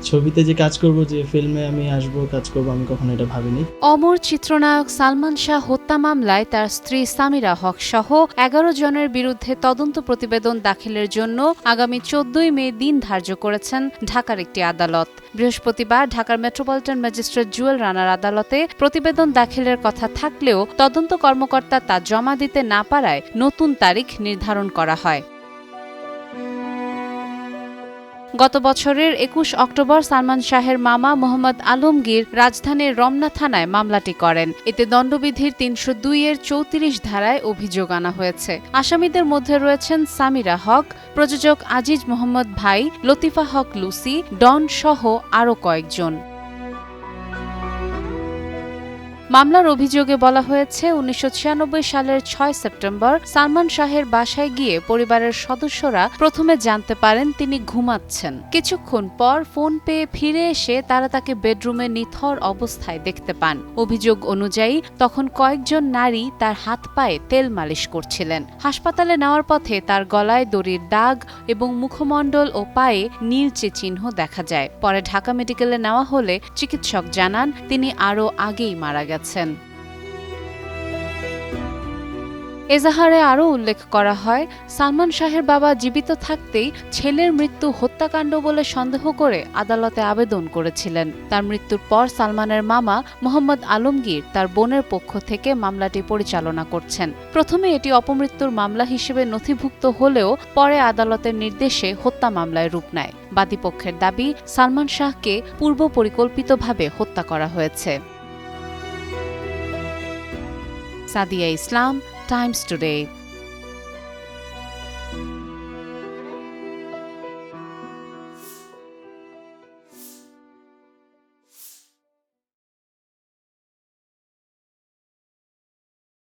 ছবিতে যে কাজ করব, যে ফিল্মে আমি আসবো, কাজ করব, আমি কখনো এটা ভাবিনি। অমর চিত্রনায়ক সালমান শাহ হত্যা মামলায় তার স্ত্রী সামিরা হক সহ 11 জনের বিরুদ্ধে তদন্ত প্রতিবেদন দাখিলের জন্য আগামী 14 মে দিন ধার্য করেছেন ঢাকার একটি আদালত। বৃহস্পতিবার ঢাকার মেট্রোপলিটন ম্যাজিস্ট্রেট জুয়েল রানার আদালতে প্রতিবেদন দাখিলের কথা থাকলেও তদন্ত কর্মকর্তা তা জমা দিতে না পারায় নতুন তারিখ নির্ধারণ করা হয়। গত বছরের 21 অক্টোবর সালমান শাহের মামা মোহাম্মদ আলমগীর রাজধানীর রমনা থানায় মামলাটি করেন। এতে দণ্ডবিধির ৩০২-এর ৩৪ ধারায় অভিযোগ আনা হয়েছে। আসামিদের মধ্যে রয়েছেন সামিরা হক, প্রযোজক আজিজ মোহাম্মদ ভাই, লতিফা হক লুসি, ডন সহ আরও কয়েকজন। মামলার অভিযোগে বলা হয়েছে ১৯৯৬ সালের ৬ সেপ্টেম্বর সালমান শাহের বাসায় গিয়ে পরিবারের সদস্যরা প্রথমে জানতে পারেন তিনি ঘুমাচ্ছেন। কিছুক্ষণ পর ফোন পেয়ে ফিরে এসে তারা তাকে বেডরুমে নিথর অবস্থায় দেখতে পান। অভিযোগ অনুযায়ী তখন কয়েকজন নারী তার হাত পায়ে তেল মালিশ করছিলেন। হাসপাতালে নেওয়ার পথে তার গলায় দড়ির দাগ এবং মুখমণ্ডল ও পায়ে নীলচে চিহ্ন দেখা যায়। পরে ঢাকা মেডিকেলে নেওয়া হলে চিকিৎসক জানান তিনি আরও আগেই মারা গেছেন। এজাহারে আরও উল্লেখ করা হয়, সালমান শাহের বাবা জীবিত থাকতেই ছেলের মৃত্যু হত্যাকাণ্ড বলে সন্দেহ করে আদালতে আবেদন করেছিলেন। তার মৃত্যুর পর সালমানের মামা মোহাম্মদ আলমগীর তার বোনের পক্ষ থেকে মামলাটি পরিচালনা করছেন। প্রথমে এটি অপমৃত্যুর মামলা হিসেবে নথিভুক্ত হলেও পরে আদালতের নির্দেশে হত্যা মামলায় রূপ নেয়। বাদীপক্ষের দাবি, সালমান শাহকে পূর্ব পরিকল্পিতভাবে হত্যা করা হয়েছে। সাদিয়া ইসলাম, টাইমস টুডে।